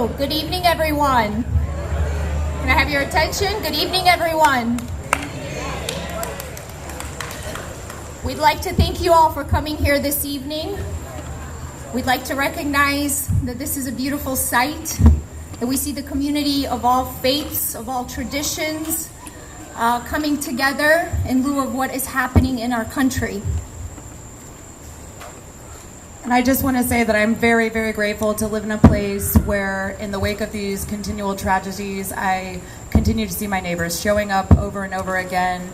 you. Good evening, everyone. Can I have your attention? Good evening, everyone. We'd like to thank you all for coming here this evening. We'd like to recognize that this is a beautiful sight, that we see the community of all faiths, of all traditions, coming together in lieu of what is happening in our country. And I just want to say that I'm very, very grateful to live in a place where, in the wake of these continual tragedies, I continue to see my neighbors showing up over and over again.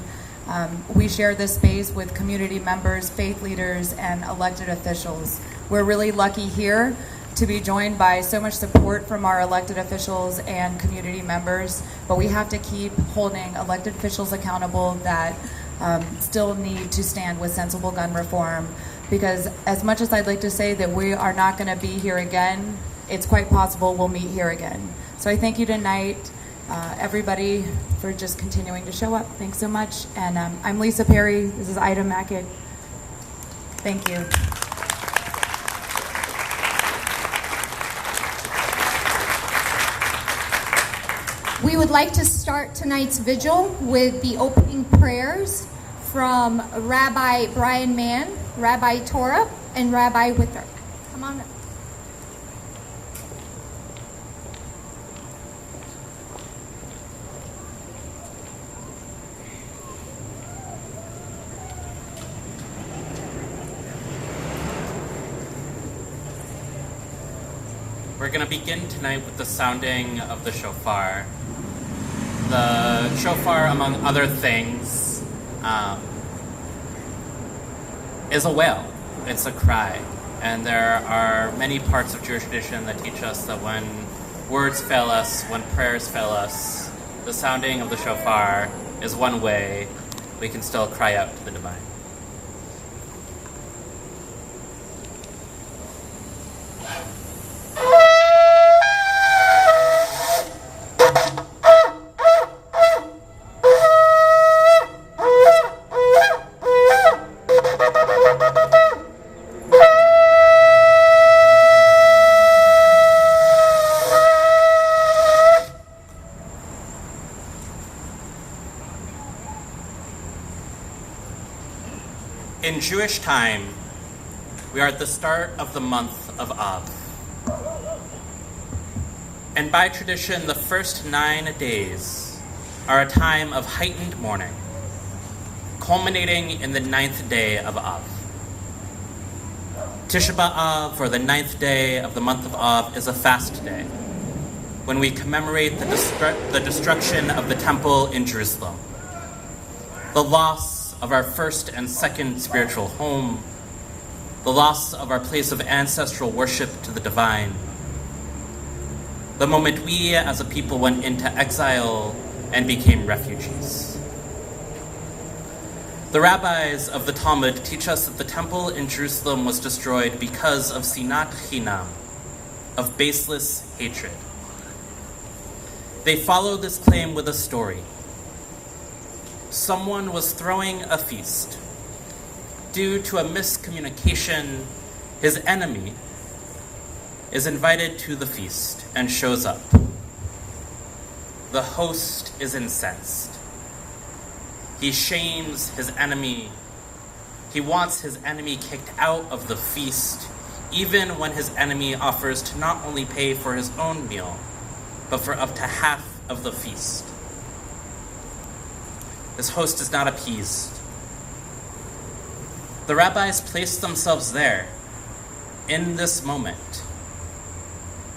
We share this space with community members, faith leaders, and elected officials. We're really lucky here to be joined by so much support from our elected officials and community members, but we have to keep holding elected officials accountable that still need to stand with sensible gun reform. Because as much as I'd like to say that we are not going to be here again, it's quite possible we'll meet here again. So I thank you tonight, everybody, for just continuing to show up. Thanks so much. And I'm Lisa Perry. This is Ida Mackett. Thank you. We would like to start tonight's vigil with the opening prayers from Rabbi Brian Mann, Rabbi Torah, and Rabbi Wither. Come on up. We're going to begin tonight with the sounding of the shofar. The shofar, among other things, is a wail. It's a cry. And there are many parts of Jewish tradition that teach us that when words fail us, when prayers fail us, the sounding of the shofar is one way we can still cry out to the divine. In Jewish time, we are at the start of the month of Av. And by tradition, the first 9 days are a time of heightened mourning, culminating in the 9th day of Av. Tisha B'Av, or the 9th day of the month of Av, is a fast day, when we commemorate the destruction of the temple in Jerusalem, the loss of our first and second spiritual home, the loss of our place of ancestral worship to the divine, the moment we as a people went into exile and became refugees. The rabbis of the Talmud teach us that the temple in Jerusalem was destroyed because of sinat chinam, of baseless hatred. They follow this claim with a story. Someone was throwing a feast. Due to a miscommunication, his enemy is invited to the feast and shows up. The host is incensed. He shames his enemy. He wants his enemy kicked out of the feast, even when his enemy offers to not only pay for his own meal, but for up to half of the feast. This host is not appeased. The rabbis place themselves there, in this moment,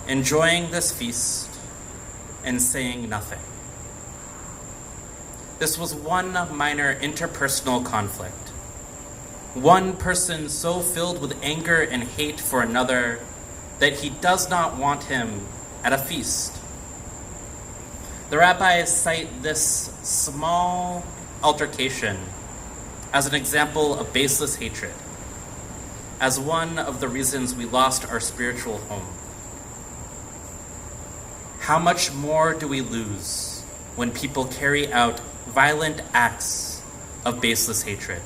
enjoying this feast and saying nothing. This was one minor interpersonal conflict. One person so filled with anger and hate for another that he does not want him at a feast. The rabbis cite this small altercation as an example of baseless hatred, as one of the reasons we lost our spiritual home. How much more do we lose when people carry out violent acts of baseless hatred?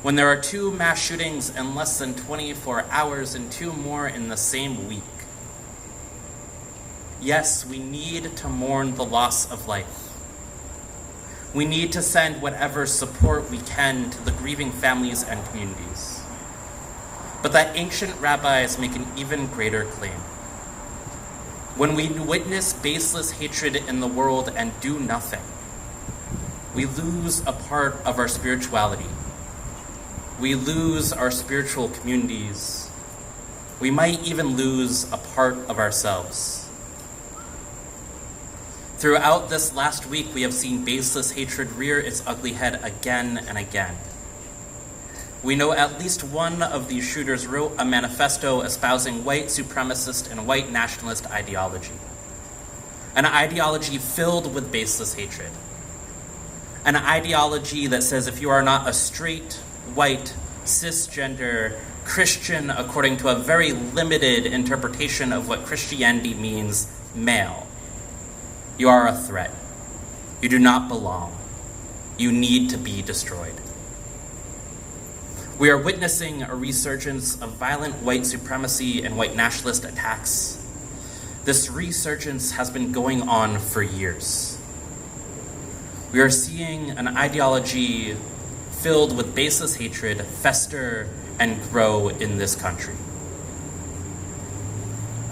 When there are 2 mass shootings in less than 24 hours and 2 more in the same week, Yes, we need to mourn the loss of life. We need to send whatever support we can to the grieving families and communities. But that ancient rabbis make an even greater claim. When we witness baseless hatred in the world and do nothing, we lose a part of our spirituality. We lose our spiritual communities. We might even lose a part of ourselves. Throughout this last week, we have seen baseless hatred rear its ugly head again and again. We know at least one of these shooters wrote a manifesto espousing white supremacist and white nationalist ideology. An ideology filled with baseless hatred. An ideology that says if you are not a straight, white, cisgender Christian, according to a very limited interpretation of what Christianity means, male, you are a threat. You do not belong. You need to be destroyed. We are witnessing a resurgence of violent white supremacy and white nationalist attacks. This resurgence has been going on for years. We are seeing an ideology filled with baseless hatred fester and grow in this country.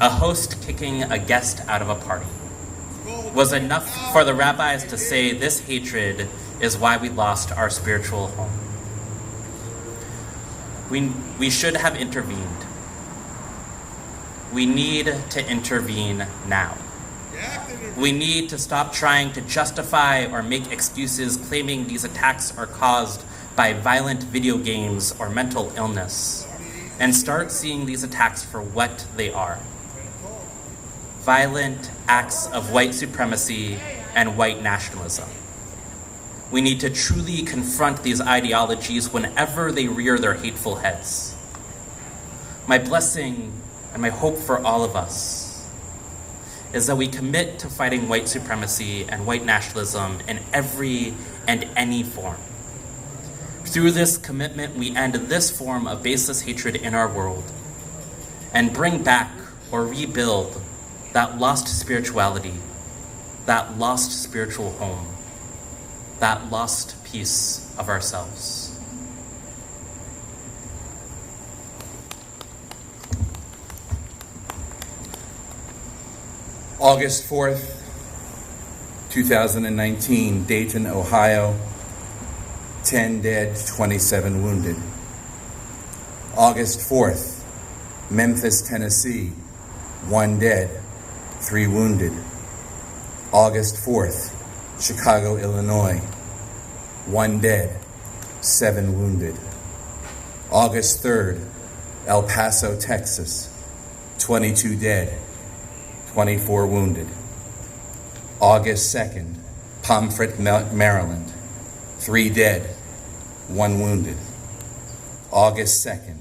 A host kicking a guest out of a party was enough for the rabbis to say this hatred is why we lost our spiritual home. We should have intervened. We need to intervene now. We need to stop trying to justify or make excuses claiming these attacks are caused by violent video games or mental illness, and start seeing these attacks for what they are. Violent acts of white supremacy and white nationalism. We need to truly confront these ideologies whenever they rear their hateful heads. My blessing and my hope for all of us is that we commit to fighting white supremacy and white nationalism in every and any form. Through this commitment, we end this form of baseless hatred in our world and bring back or rebuild that lost spirituality, that lost spiritual home, that lost piece of ourselves. August 4th, 2019, Dayton, Ohio, 10 dead, 27 wounded. August 4th, Memphis, Tennessee, 1 dead, 3 wounded. August 4th, Chicago, Illinois, 1 dead, 7 wounded. August 3rd, El Paso, Texas, 22 dead, 24 wounded. August 2nd, Pomfret, Maryland, 3 dead, 1 wounded. August 2nd,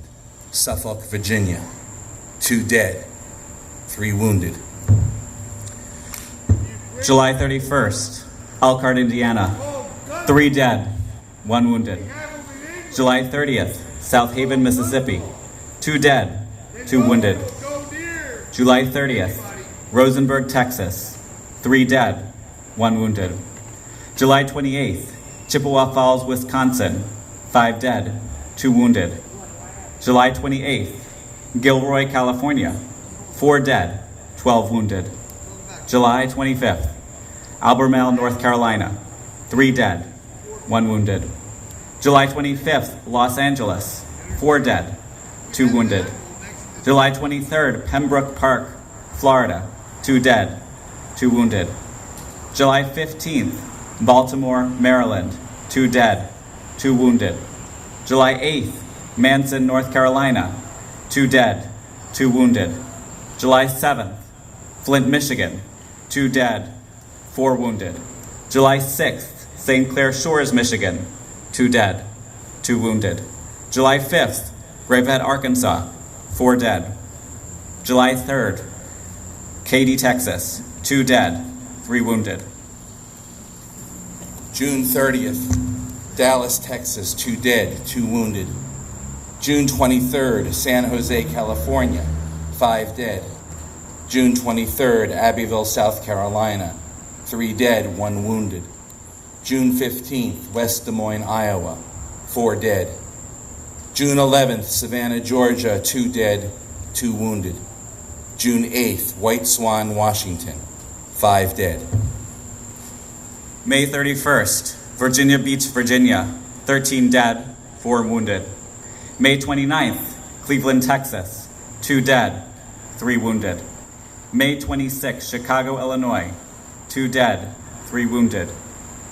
Suffolk, Virginia, 2 dead, 3 wounded. July 31st, Elkhart, Indiana, 3 dead, 1 wounded. July 30th, South Haven, Mississippi, 2 dead, 2 wounded. July 30th, Rosenberg, Texas, 3 dead, 1 wounded. July 28th, Chippewa Falls, Wisconsin, 5 dead, 2 wounded. July 28th, Gilroy, California, 4 dead, 12 wounded. July 25th, Albemarle, North Carolina, 3 dead, 1 wounded. July 25th, Los Angeles, 4 dead, 2 wounded. July 23rd, Pembroke Park, Florida, 2 dead, 2 wounded. July 15th, Baltimore, Maryland, 2 dead, 2 wounded. July 8th, Manson, North Carolina, 2 dead, 2 wounded. July 7th, Flint, Michigan, 2 dead, 4 wounded. July 6th, St. Clair Shores, Michigan, 2 dead, 2 wounded. July 5th, Grapehead, Arkansas, 4 dead. July 3rd, Katy, Texas, 2 dead, 3 wounded. June 30th, Dallas, Texas, 2 dead, 2 wounded. June 23rd, San Jose, California, 5 dead. June 23rd, Abbeville, South Carolina, 3 dead, 1 wounded. June 15th, West Des Moines, Iowa, 4 dead. June 11th, Savannah, Georgia, 2 dead, 2 wounded. June 8th, White Swan, Washington, 5 dead. May 31st, Virginia Beach, Virginia, 13 dead, 4 wounded. May 29th, Cleveland, Texas, 2 dead, 3 wounded. May 26th, Chicago, Illinois, 2 dead, 3 wounded.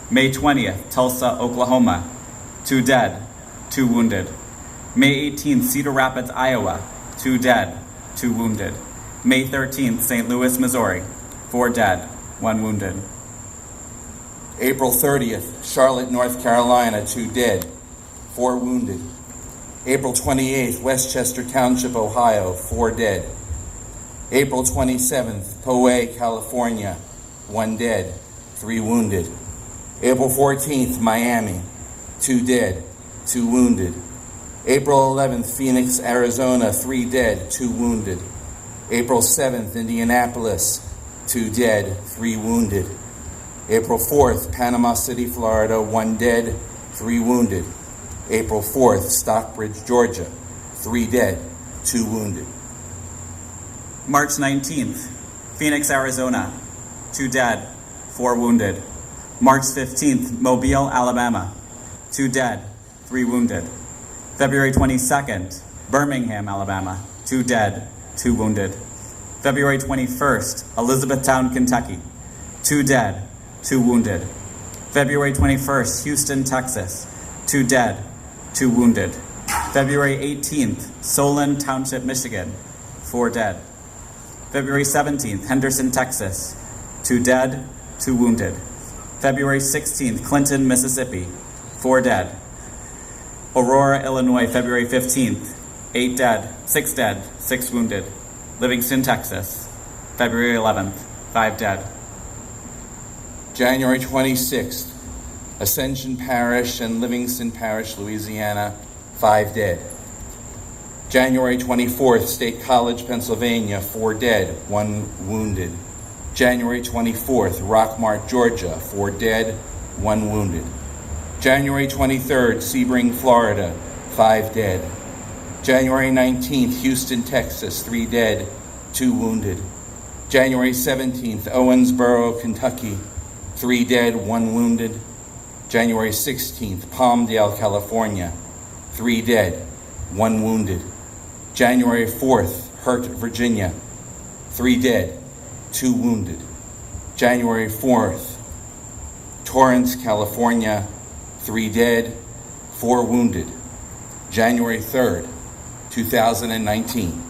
May 20th, Tulsa, Oklahoma, 2 dead, 2 wounded. May 18th, Cedar Rapids, Iowa, 2 dead, 2 wounded. May 13th, St. Louis, Missouri, 4 dead, 1 wounded. April 30th, Charlotte, North Carolina, 2 dead, 4 wounded. April 28th, Westchester Township, Ohio, 4 dead. April 27th, Poway, California, 1 dead, 3 wounded. April 14th, Miami, 2 dead, 2 wounded. April 11th, Phoenix, Arizona, 3 dead, 2 wounded. April 7th, Indianapolis, 2 dead, 3 wounded. April 4th, Panama City, Florida, 1 dead, 3 wounded. April 4th, Stockbridge, Georgia, 3 dead, 2 wounded. March 19th, Phoenix, Arizona, 2 dead, 4 wounded. March 15th, Mobile, Alabama, 2 dead, 3 wounded. February 22nd, Birmingham, Alabama, 2 dead, 2 wounded. February 21st, Elizabethtown, Kentucky, 2 dead, 2 wounded. February 21st, Houston, Texas, 2 dead, 2 wounded. February 18th, Solon Township, Michigan, 4 dead. February 17th, Henderson, Texas, 2 dead, 2 wounded. February 16th, Clinton, Mississippi, 4 dead. Aurora, Illinois, February 15th, 6 dead, 6 wounded. Livingston, Texas, February 11th, 5 dead. January 26th, Ascension Parish and Livingston Parish, Louisiana, 5 dead. January 24th, State College, Pennsylvania, 4 dead, 1 wounded. January 24th, Rockmart, Georgia, 4 dead, 1 wounded. January 23rd, Sebring, Florida, 5 dead. January 19th, Houston, Texas, 3 dead, 2 wounded. January 17th, Owensboro, Kentucky, 3 dead, 1 wounded. January 16th, Palmdale, California, 3 dead, 1 wounded. January 4th, Hurt, Virginia, 3 dead, 2 wounded. January 4th, Torrance, California, 3 dead, 4 wounded. January 3rd, 2019,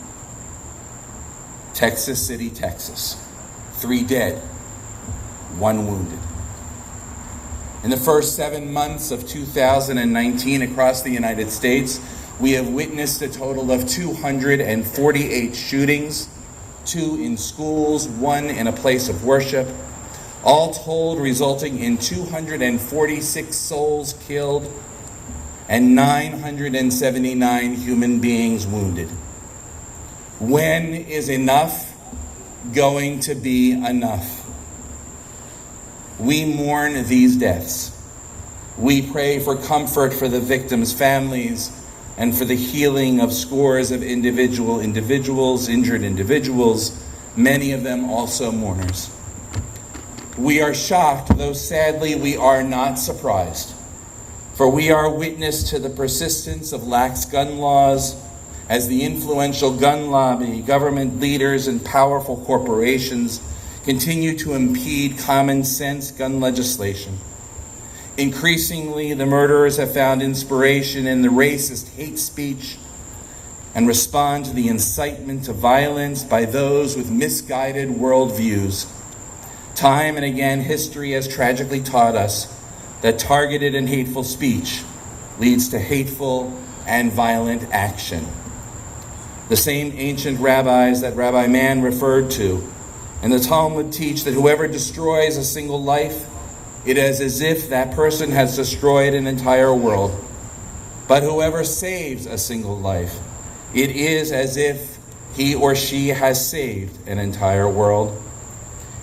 Texas City, Texas, 3 dead, 1 wounded. In the first 7 months of 2019 across the United States, we have witnessed a total of 248 shootings, 2 in schools, 1 in a place of worship, all told resulting in 246 souls killed and 979 human beings wounded. When is enough going to be enough? We mourn these deaths. We pray for comfort for the victims' families and for the healing of scores of injured individuals, many of them also mourners. We are shocked, though sadly we are not surprised, for we are witness to the persistence of lax gun laws as the influential gun lobby, government leaders, and powerful corporations continue to impede common sense gun legislation. Increasingly, the murderers have found inspiration in the racist hate speech and respond to the incitement to violence by those with misguided worldviews. Time and again, history has tragically taught us that targeted and hateful speech leads to hateful and violent action. The same ancient rabbis that Rabbi Mann referred to in the Talmud teach that whoever destroys a single life, it is as if that person has destroyed an entire world. But whoever saves a single life, it is as if he or she has saved an entire world.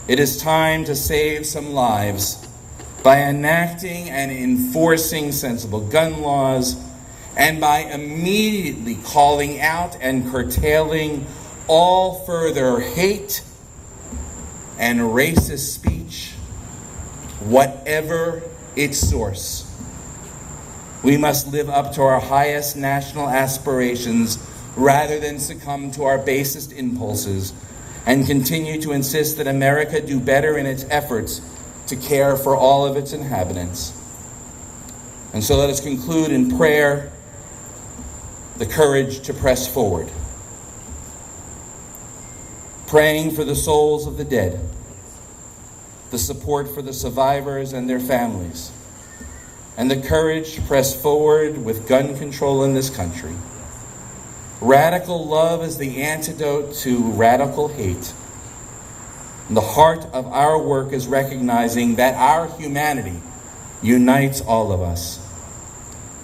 It is time to save some lives by enacting and enforcing sensible gun laws, and by immediately calling out and curtailing all further hate and racist speech, whatever its source. We must live up to our highest national aspirations rather than succumb to our basest impulses, and continue to insist that America do better in its efforts to care for all of its inhabitants. And so let us conclude in prayer, the courage to press forward, praying for the souls of the dead, the support for the survivors and their families, and the courage to press forward with gun control in this country. Radical love is the antidote to radical hate. And the heart of our work is recognizing that our humanity unites all of us.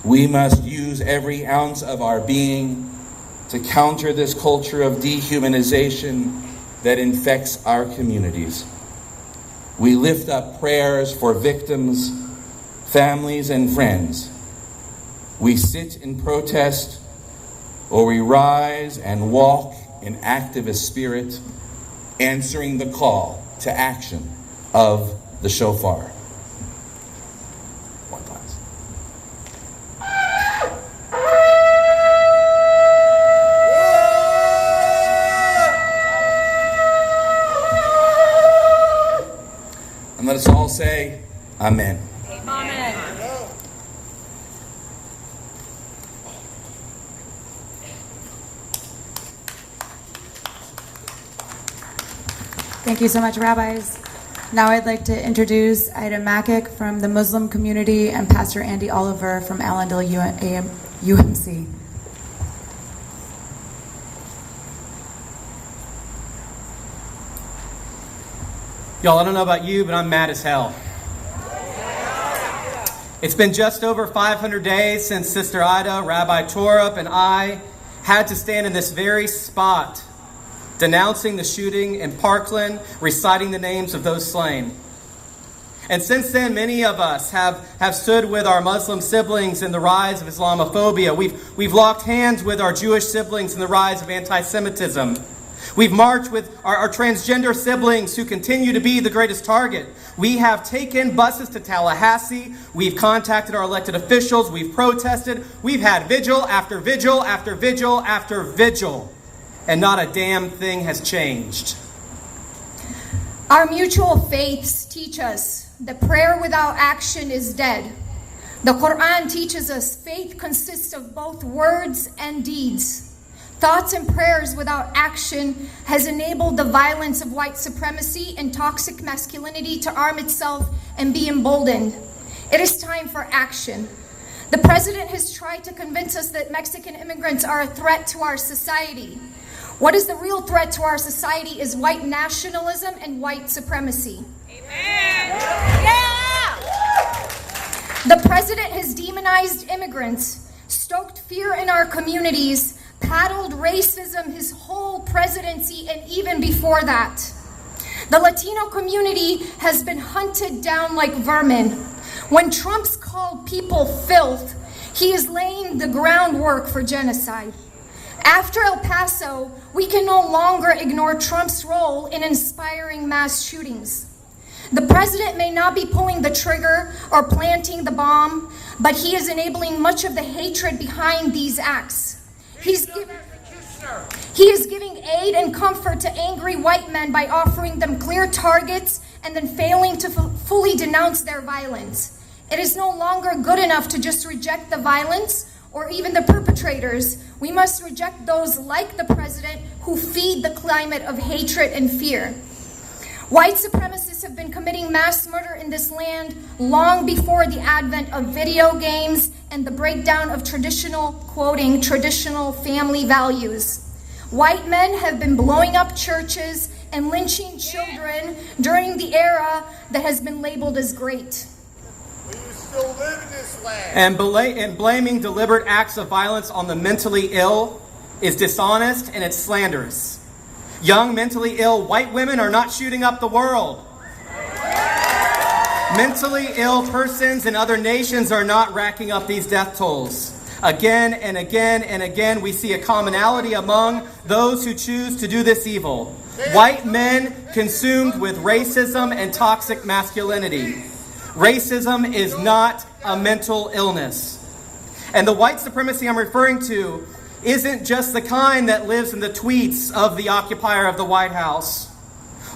We must use every ounce of our being to counter this culture of dehumanization that infects our communities. We lift up prayers for victims, families, and friends. We sit in protest, or we rise and walk in activist spirit, answering the call to action of the shofar. One glass. And let us all say, Amen. Amen. Thank you so much, rabbis. Now I'd like to introduce Ida Makic from the Muslim community and Pastor Andy Oliver from Allendale UMC. Y'all, I don't know about you, but I'm mad as hell. It's been just over 500 days since Sister Ida, Rabbi Torup, and I had to stand in this very spot denouncing the shooting in Parkland, reciting the names of those slain. And since then, many of us have stood with our Muslim siblings in the rise of Islamophobia. We've locked hands with our Jewish siblings in the rise of anti-Semitism. We've marched with our transgender siblings who continue to be the greatest target. We have taken buses to Tallahassee. We've contacted our elected officials. We've protested. We've had vigil after vigil after vigil after vigil. And not a damn thing has changed. Our mutual faiths teach us that prayer without action is dead. The Quran teaches us faith consists of both words and deeds. Thoughts and prayers without action has enabled the violence of white supremacy and toxic masculinity to arm itself and be emboldened. It is time for action. The president has tried to convince us that Mexican immigrants are a threat to our society. What is the real threat to our society is white nationalism and white supremacy. Amen. Yeah. The president has demonized immigrants, stoked fear in our communities, paddled racism his whole presidency and even before that. The Latino community has been hunted down like vermin. When Trump's called people filth, he is laying the groundwork for genocide. After El Paso, we can no longer ignore Trump's role in inspiring mass shootings. The president may not be pulling the trigger or planting the bomb, but he is enabling much of the hatred behind these acts. He is giving aid and comfort to angry white men by offering them clear targets and then failing to fully denounce their violence. It is no longer good enough to just reject the violence or even the perpetrators. We must reject those like the president who feed the climate of hatred and fear. White supremacists have been committing mass murder in this land long before the advent of video games and the breakdown of traditional family values. White men have been blowing up churches and lynching children during the era that has been labeled as great. Still live in this land. And blaming deliberate acts of violence on the mentally ill is dishonest and it's slanderous. Young, mentally ill white women are not shooting up the world. Mentally ill persons in other nations are not racking up these death tolls. Again and again and again, we see a commonality among those who choose to do this evil. White men consumed with racism and toxic masculinity. Racism is not a mental illness. And the white supremacy I'm referring to isn't just the kind that lives in the tweets of the occupier of the White House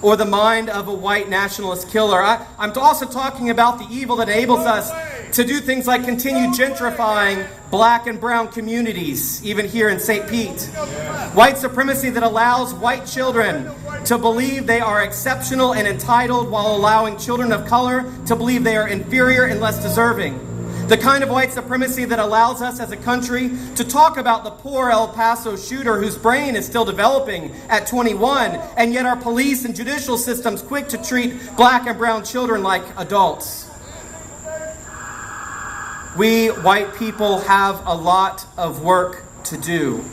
or the mind of a white nationalist killer. I'm also talking about the evil that enables us to do things like continue gentrifying black and brown communities, even here in St. Pete. White supremacy that allows white children to believe they are exceptional and entitled while allowing children of color to believe they are inferior and less deserving. The kind of white supremacy that allows us as a country to talk about the poor El Paso shooter whose brain is still developing at 21, and yet our police and judicial systems quick to treat black and brown children like adults. We white people have a lot of work to do.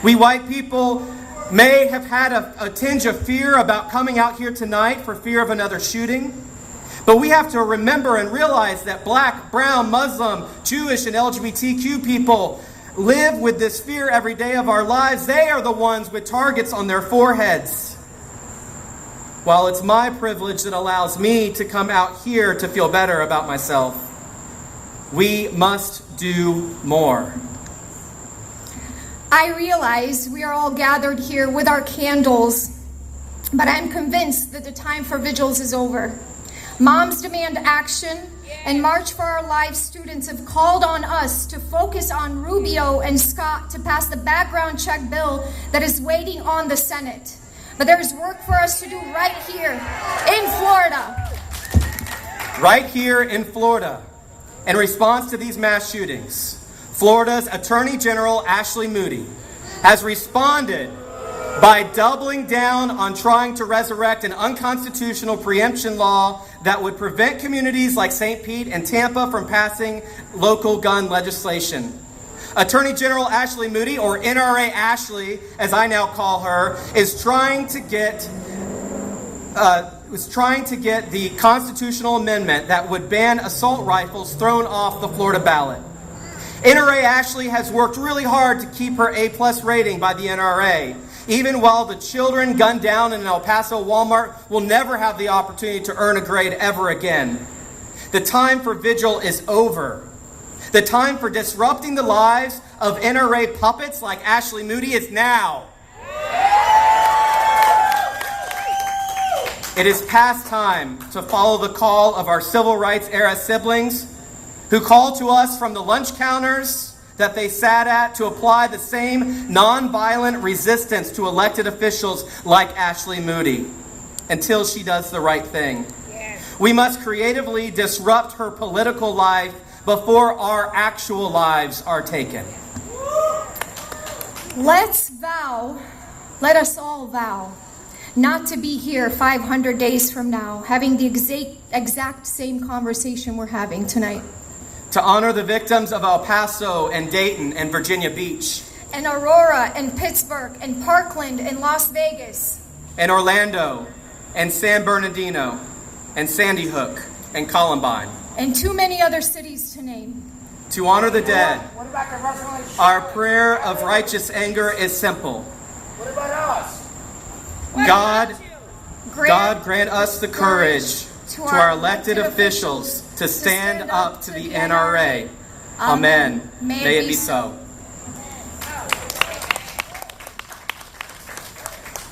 We white people may have had a tinge of fear about coming out here tonight for fear of another shooting. But we have to remember and realize that black, brown, Muslim, Jewish, and LGBTQ people live with this fear every day of our lives. They are the ones with targets on their foreheads. While it's my privilege that allows me to come out here to feel better about myself, we must do more. I realize we are all gathered here with our candles, but I'm convinced that the time for vigils is over. Moms Demand Action and March for Our Lives students have called on us to focus on Rubio and Scott to pass the background check bill that is waiting on the Senate. But there's work for us to do right here in Florida. Right here in Florida. In response to these mass shootings, Florida's Attorney General Ashley Moody has responded by doubling down on trying to resurrect an unconstitutional preemption law that would prevent communities like St. Pete and Tampa from passing local gun legislation. Attorney General Ashley Moody, or NRA Ashley, as I now call her, is trying to get the constitutional amendment that would ban assault rifles thrown off the Florida ballot. NRA Ashley has worked really hard to keep her A+ rating by the NRA. Even while the children gunned down in an El Paso Walmart will never have the opportunity to earn a grade ever again. The time for vigil is over. The time for disrupting the lives of NRA puppets like Ashley Moody is now. It is past time to follow the call of our civil rights era siblings who call to us from the lunch counters that they sat at to apply the same nonviolent resistance to elected officials like Ashley Moody until she does the right thing. We must creatively disrupt her political life before our actual lives are taken. Let us all vow, not to be here 500 days from now, having the exact same conversation we're having tonight. To honor the victims of El Paso and Dayton and Virginia Beach. And Aurora and Pittsburgh and Parkland and Las Vegas. And Orlando and San Bernardino and Sandy Hook and Columbine. And too many other cities to name. To honor the dead, our prayer of righteous anger is simple. What about us? God grant us the courage to our elected officials to stand up to the NRA. Amen. May it be so.